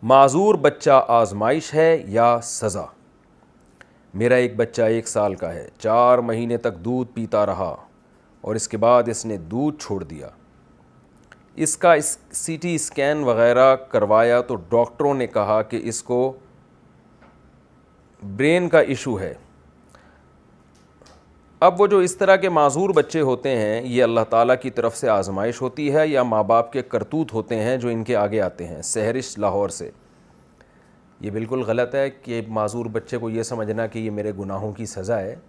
माजूर बच्चा आजमाइश है या सज़ा। मेरा एक बच्चा 1 साल का है, 4 महीने तक दूध पीता रहा और इसके बाद इसने दूध छोड़ दिया। इसका सीटी स्कैन वगैरह करवाया तो डॉक्टरों ने कहा कि इसको ब्रेन का इशू है। अब वो जो इस तरह के माजूर बच्चे होते हैं, ये अल्लाह ताला की तरफ से आजमाइश होती है या माँ बाप के करतूत होते हैं जो इनके आगे आते हैं। सहरिश लाहौर से। ये बिल्कुल गलत है कि माजूर बच्चे को ये समझना कि ये मेरे गुनाहों की सज़ा है,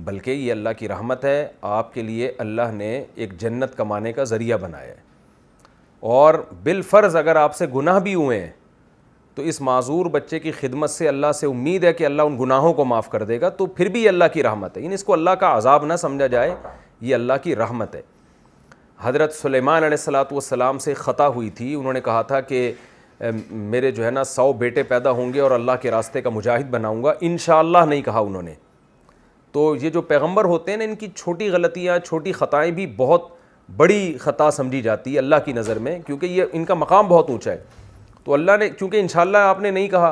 बल्कि ये अल्लाह की रहमत है। आपके लिए अल्लाह ने एक जन्नत कमाने का ज़रिया बनाया है, और बिलफ़र्ज़ अगर आपसे गुनाह भी हुए हैं तो इस माजूर बच्चे की खिदमत से अल्लाह से उम्मीद है कि अल्लाह उन गुनाहों को माफ़ कर देगा, तो फिर भी अल्लाह की रहमत है। इन इसको अल्लाह का अज़ाब ना समझा जाए, ये अल्लाह की रहमत है। हज़रत सुलेमान अलैहिस्सलाम से ख़ता हुई थी। उन्होंने कहा था कि मेरे जो है ना 100 बेटे पैदा होंगे और अल्लाह के रास्ते का मुजाहिद बनाऊँगा। इंशाअल्लाह नहीं कहा उन्होंने। तो ये जो पैगम्बर होते हैं ना, इनकी छोटी गलतियाँ, छोटी ख़ताएँ भी बहुत बड़ी ख़ता समझी जाती है अल्लाह की नज़र में, क्योंकि ये इनका मकाम बहुत ऊँचा है। तो अल्लाह ने, चूँकि इंशाअल्लाह आपने नहीं कहा,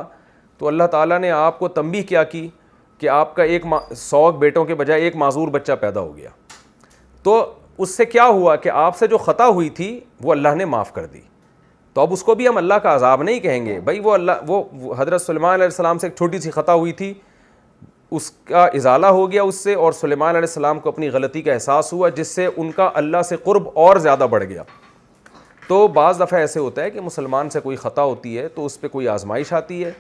तो अल्लाह ताला ने आपको तंबीह क्या की कि आपका 100 बेटों के बजाय एक माजूर बच्चा पैदा हो गया। तो उससे क्या हुआ कि आपसे जो ख़ता हुई थी वो अल्लाह ने माफ़ कर दी। तो अब उसको भी हम अल्लाह का अज़ाब नहीं कहेंगे। भाई वो हज़रत सुलेमान अलैहिस्सलाम से एक छोटी सी ख़ता हुई थी, उसका इज़ाला हो गया उससे, और सुलेमान अलैहिस्सलाम को अपनी गलती का एहसास हुआ, जिससे उनका अल्लाह से क़ुर्ब और ज़्यादा बढ़ गया। तो बाज़ दफ़ा ऐसे होता है कि मुसलमान से कोई ख़ता होती है तो उस पर कोई आजमाइश आती है,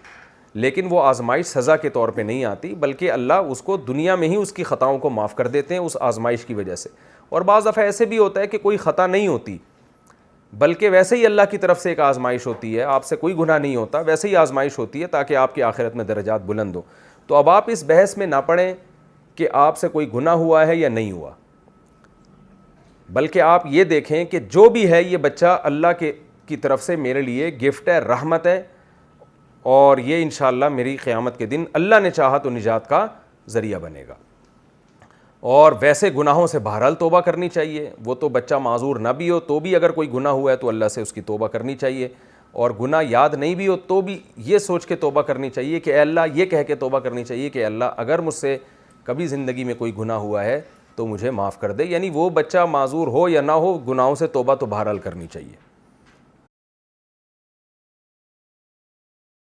लेकिन वो आजमाइश सज़ा के तौर पे नहीं आती, बल्कि अल्लाह उसको दुनिया में ही उसकी ख़ताओं को माफ़ कर देते हैं उस आजमाइश की वजह से। और बाज़ दफ़ा ऐसे भी होता है कि कोई ख़ता नहीं होती, बल्कि वैसे ही अल्लाह की तरफ से एक आजमाइश होती है। आपसे कोई गुनाह नहीं होता, वैसे ही आजमाइश होती है ताकि आपकी आखिरत में दर्जात बुलंद हो। तो अब आप इस बहस में ना पड़ें कि आपसे कोई गुनाह हुआ है या नहीं हुआ, बल्कि आप ये देखें कि जो भी है ये बच्चा अल्लाह की तरफ से मेरे लिए गिफ्ट है, रहमत है, और ये इंशाअल्लाह मेरी क़यामत के दिन अल्लाह ने चाहा तो निजात का ज़रिया बनेगा। और वैसे गुनाहों से बहरहाल तौबा करनी चाहिए। वो तो बच्चा माजूर ना भी हो तो भी अगर कोई गुनाह हुआ है तो अल्लाह से उसकी तौबा करनी चाहिए, और गुनाह याद नहीं भी हो तो भी ये सोच के तौबा करनी चाहिए कि अल्लाह, ये कह के तौबा करनी चाहिए कि अल्लाह अगर मुझसे कभी ज़िंदगी में कोई गुनाह हुआ है तो मुझे माफ़ कर दे। यानी वो बच्चा माजूर हो या ना हो, गुनाहों से तौबा तो बहरहाल करनी चाहिए।